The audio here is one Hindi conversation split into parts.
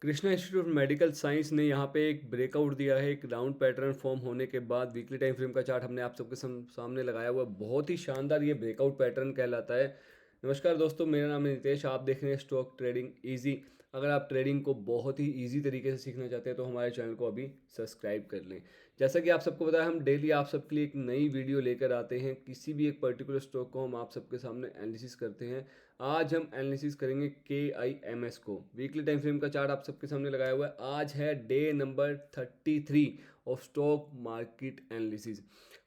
Krishna institute of medical science ने यहाँ पे एक ब्रेकआउट दिया है। एक राउंड पैटर्न फॉर्म होने के बाद वीकली टाइम फ्रेम का चार्ट हमने आप सबके सामने लगाया हुआ है। बहुत ही शानदार ये ब्रेकआउट पैटर्न कहलाता है। नमस्कार दोस्तों, मेरा नाम है नितेश। आप देख रहे हैं स्टॉक ट्रेडिंग इजी। अगर आप ट्रेडिंग को बहुत ही इजी तरीके से सीखना चाहते हैं तो हमारे चैनल को अभी सब्सक्राइब कर लें। जैसा कि आप सबको पता है, हम डेली आप सबके लिए एक नई वीडियो लेकर आते हैं। किसी भी एक पर्टिकुलर स्टॉक को हम आप सबके सामने एनालिसिस करते हैं। आज हम एनालिसिस करेंगे KIMS को। वीकली टाइम फ्रेम का चार्ट आप सबके सामने लगाया हुआ है। आज है day number 33 of stock market analysis.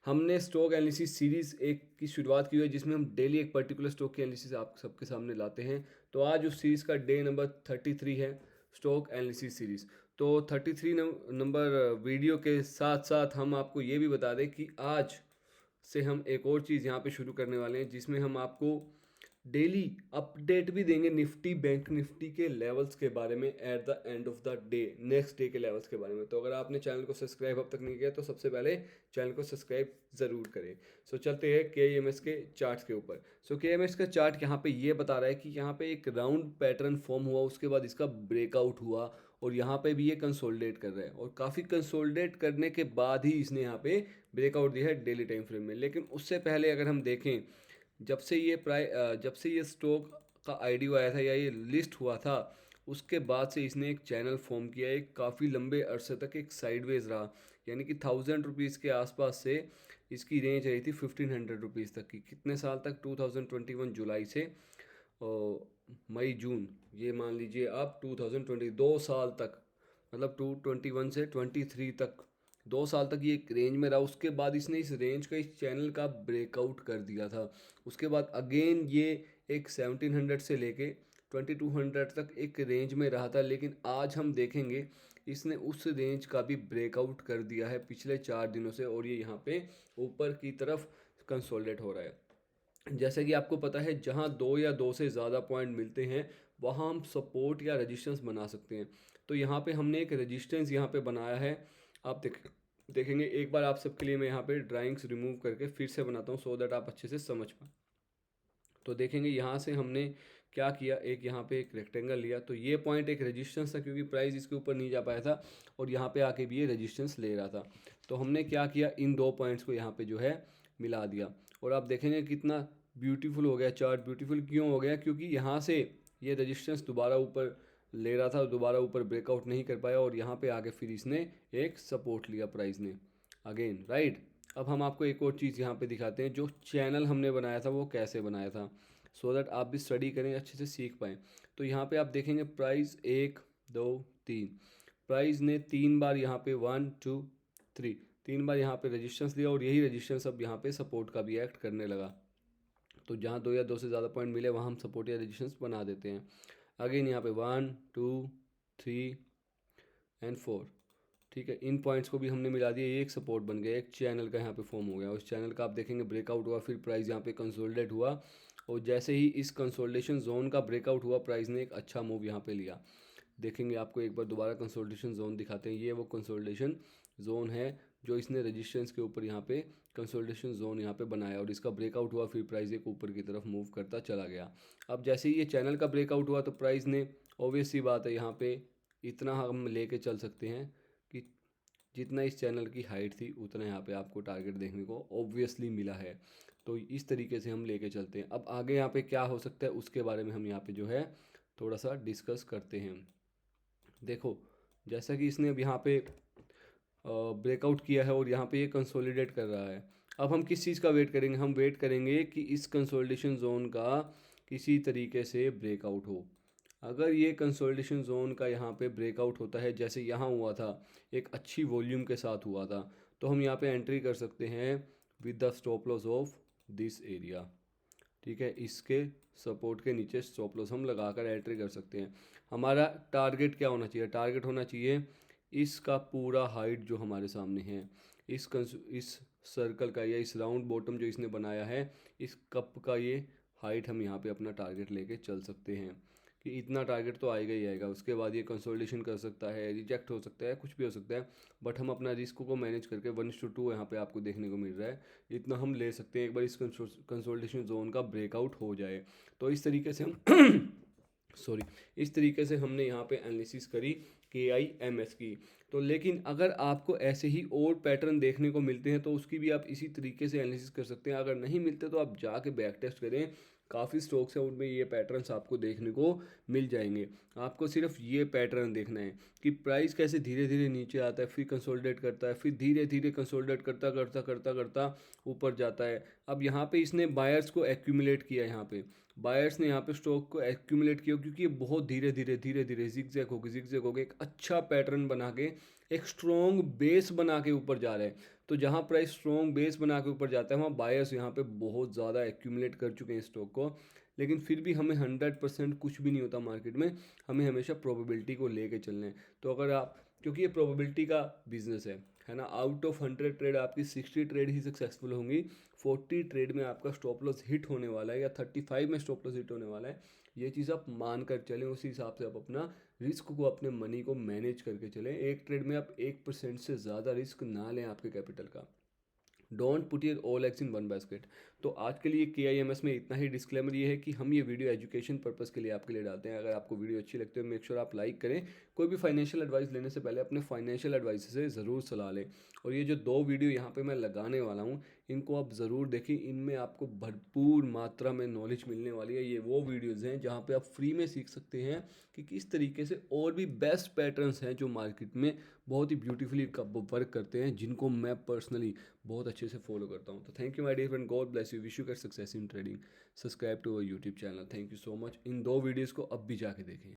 हमने स्टॉक एनालिसिस सीरीज एक की शुरुआत की हुई है, जिसमें हम डेली एक पर्टिकुलर स्टॉक की एनालिसिस आप सबके सामने लाते हैं। तो आज उस सीरीज का डे नंबर 33 है, स्टॉक एनालिसिस सीरीज। तो 33 नंबर वीडियो के साथ साथ हम आपको ये भी बता दें कि आज से हम एक और चीज़ यहाँ पे शुरू करने वाले हैं, जिसमें हम आपको डेली अपडेट भी देंगे निफ्टी बैंक निफ्टी के लेवल्स के बारे में at the end of the day, next day के लेवल्स के बारे में। तो अगर आपने चैनल को सब्सक्राइब अब तक नहीं किया तो सबसे पहले चैनल को सब्सक्राइब ज़रूर करें। सो चलते हैं KMS के चार्ट्स के ऊपर। सो KMS का चार्ट यहाँ पे ये बता रहा है कि यहाँ पे एक राउंड पैटर्न फॉर्म हुआ, उसके बाद इसका ब्रेकआउट हुआ और यहाँ पे भी ये कंसोलिडेट कर रहा है और काफ़ी कंसोलिडेट करने के बाद ही इसने यहाँ पे ब्रेकआउट दिया है डेली टाइम फ्रेम में। लेकिन उससे पहले अगर हम देखें, जब से ये स्टॉक का आईडियो आया था या ये लिस्ट हुआ था, उसके बाद से इसने एक चैनल फॉर्म किया। एक काफ़ी लंबे अरसे तक एक साइडवेज रहा, यानी कि 1000 रुपीज़ के आसपास से इसकी रेंज रही थी 1500 रुपीज़ तक की। कितने साल तक? 2021 जुलाई से मई जून, ये मान लीजिए आप 2020, 2 साल तक, मतलब 221 से 23 तक 2 साल तक ये एक रेंज में रहा। उसके बाद इसने इस रेंज का, इस चैनल का ब्रेकआउट कर दिया था। उसके बाद अगेन ये एक 1700 से लेके 2200 तक एक रेंज में रहा था। लेकिन आज हम देखेंगे इसने उस रेंज का भी ब्रेकआउट कर दिया है पिछले 4 दिनों से, और ये यहाँ पे ऊपर की तरफ कंसोलिडेट हो रहा है। जैसे कि आपको पता है, जहाँ दो या दो से ज़्यादा पॉइंट मिलते हैं वहाँ हम सपोर्ट या रेजिस्टेंस बना सकते हैं। तो यहाँ पे हमने एक रेजिस्टेंस यहाँ पे बनाया है। आप देखेंगे एक बार आप सबके लिए मैं यहाँ पे ड्राइंग्स रिमूव करके फिर से बनाता हूँ, सो दैट आप अच्छे से समझ पाए। तो देखेंगे यहाँ से हमने क्या किया, एक यहाँ पे एक रेक्टेंगल लिया। तो ये पॉइंट एक रेजिस्टेंस था क्योंकि प्राइस इसके ऊपर नहीं जा पाया था, और यहाँ पे आके भी ये रेजिस्टेंस ले रहा था। तो हमने क्या किया, इन दो पॉइंट्स को यहाँ पे जो है मिला दिया। और आप देखेंगे कितना ब्यूटीफुल हो गया चार्ट। ब्यूटीफुल क्यों हो गया? क्योंकि यहाँ से ये रेजिस्टेंस दोबारा ऊपर ले रहा था, दोबारा ऊपर ब्रेकआउट नहीं कर पाया, और यहाँ पे आगे फिर इसने एक सपोर्ट लिया प्राइस ने अगेन, राइट। अब हम आपको एक और चीज़ यहाँ पे दिखाते हैं, जो चैनल हमने बनाया था वो कैसे बनाया था, सो दैट आप भी स्टडी करें, अच्छे से सीख पाएँ। तो यहाँ पे आप देखेंगे प्राइस 1 2 3, प्राइस ने 3 बार यहाँ पे 1 2 3 3 बार यहाँ पे रेजिस्टेंस लिया, और यही रेजिस्टेंस अब यहाँ पे सपोर्ट का भी एक्ट करने लगा। तो जहाँ दो या दो से ज़्यादा पॉइंट मिले वहाँ हम सपोर्ट या रेजिस्टेंस बना देते हैं। अगेन यहाँ पे 1 2 3 एंड 4, ठीक है। इन पॉइंट्स को भी हमने मिला दिया, ये एक सपोर्ट बन गया, एक चैनल का यहाँ पे फॉर्म हो गया। उस चैनल का आप देखेंगे ब्रेकआउट हुआ, फिर प्राइस यहाँ पे कंसोलिडेट हुआ, और जैसे ही इस कंसोलिडेशन जोन का ब्रेकआउट हुआ, प्राइस ने एक अच्छा मूव यहाँ पे लिया। देखेंगे आपको एक बार दोबारा कंसोलिडेशन जोन दिखाते हैं। ये वो कंसोलिडेशन जोन है जो इसने रेजिस्टेंस के ऊपर यहाँ पे कंसोलिडेशन जोन यहाँ पे बनाया, और इसका ब्रेकआउट हुआ, फिर प्राइस एक ऊपर की तरफ मूव करता चला गया। अब जैसे ही ये चैनल का ब्रेकआउट हुआ तो प्राइस ने, ऑब्वियस सी बात है, यहाँ पे इतना हम लेके चल सकते हैं कि जितना इस चैनल की हाइट थी उतना यहाँ पे आपको टारगेट देखने को ऑब्वियसली मिला है। तो इस तरीके से हम लेके चलते हैं। अब आगे यहाँ पे क्या हो सकता है उसके बारे में हम यहाँ पे जो है थोड़ा सा डिस्कस करते हैं। देखो, जैसा कि इसने अब यहाँ पे ब्रेकआउट किया है और यहाँ पे ये कंसोलिडेट कर रहा है। अब हम किस चीज़ का वेट करेंगे? हम वेट करेंगे कि इस कंसोलिडेशन जोन का किसी तरीके से ब्रेकआउट हो। अगर ये कंसोलिडेशन जोन का यहाँ पे ब्रेकआउट होता है, जैसे यहाँ हुआ था, एक अच्छी वॉल्यूम के साथ हुआ था, तो हम यहाँ पे एंट्री कर सकते हैं with the stop loss of this area, ठीक है। इसके सपोर्ट के नीचे स्टॉप लॉस हम लगाकर एंट्री कर सकते हैं। हमारा टारगेट क्या होना चाहिए? टारगेट होना चाहिए इसका पूरा हाइट जो हमारे सामने है, इस सर्कल का या इस राउंड बॉटम जो इसने बनाया है, इस कप का ये हाइट हम यहाँ पे अपना टारगेट लेके चल सकते हैं कि इतना टारगेट तो आएगा ही आएगा। उसके बाद ये कंसोलिडेशन कर सकता है, रिजेक्ट हो सकता है, कुछ भी हो सकता है, बट हम अपना रिस्क को मैनेज करके 1:2 यहाँ पे आपको देखने को मिल रहा है, इतना हम ले सकते हैं एक बार इस कंसोलिडेशन जोन का ब्रेकआउट हो जाए। तो इस तरीके से हम सॉरी, इस तरीके से हमने यहाँ पे एनालिसिस करी KIMS की। तो लेकिन अगर आपको ऐसे ही और पैटर्न देखने को मिलते हैं तो उसकी भी आप इसी तरीके से एनालिसिस कर सकते हैं। अगर नहीं मिलते तो आप जाके बैक टेस्ट करें, काफ़ी स्टॉक्स हैं उनमें ये पैटर्न्स आपको देखने को मिल जाएंगे। आपको सिर्फ ये पैटर्न देखना है कि प्राइस कैसे धीरे धीरे नीचे आता है, फिर कंसोलिडेट करता है, फिर धीरे धीरे कंसोलिडेट करता करता करता करता ऊपर जाता है। अब यहाँ पे इसने बायर्स को एक्यूमुलेट किया, यहाँ पे बायर्स ने यहाँ पे स्टॉक को एक्यूमुलेट किया, क्योंकि ये बहुत धीरे धीरे धीरे धीरे जिगजैग होके एक अच्छा पैटर्न बना के एक स्ट्रॉन्ग बेस बना के ऊपर जा रहा है। तो जहाँ प्राइस स्ट्रॉन्ग बेस बना के ऊपर जाता है वहाँ बायर्स यहाँ पे बहुत ज़्यादा एक्यूमुलेट कर चुके हैं स्टॉक को। लेकिन फिर भी हमें 100% कुछ भी नहीं होता मार्केट में, हमें हमेशा प्रोबेबिलिटी को लेके चलना है। तो अगर आप, क्योंकि ये प्रोबेबिलिटी का बिजनेस है ना, आउट ऑफ 100 ट्रेड आपकी 60 ट्रेड ही सक्सेसफुल होंगी, 40 ट्रेड में आपका स्टॉप लॉस हिट होने वाला है या 35 में स्टॉप लॉस हिट होने वाला है। ये चीज़ आप मान कर चलें, उसी हिसाब से आप अपना रिस्क को, अपने मनी को मैनेज करके चलें। एक ट्रेड में आप 1% से ज़्यादा रिस्क ना लें आपके कैपिटल का। Don't put your all eggs in one basket. तो आज के लिए KIMS में इतना ही। डिस्क्लेमर ये है कि हम ये वीडियो एजुकेशन पर्पस के लिए आपके लिए डालते हैं। अगर आपको वीडियो अच्छी लगती है मेक श्योर आप लाइक करें। कोई भी फाइनेंशियल एडवाइस लेने से पहले अपने फाइनेंशियल एडवाइस से ज़रूर सलाह लें। और ये जो 2 वीडियो यहाँ पे मैं लगाने वाला हूँ, इनको आप ज़रूर देखें, इनमें आपको भरपूर मात्रा में नॉलेज मिलने वाली है। ये वो वीडियोज़ हैं जहाँ पे आप फ्री में सीख सकते हैं कि किस तरीके से और भी बेस्ट पैटर्न्स हैं जो मार्केट में बहुत ही ब्यूटीफुली वर्क करते हैं, जिनको मैं पर्सनली बहुत अच्छे से फॉलो करता हूँ। तो thank you my dear friend, God bless you, wish you get success in trading. Subscribe to our YouTube channel. Thank you so much. इन 2 वीडियोज़ को अब भी जाके देखें।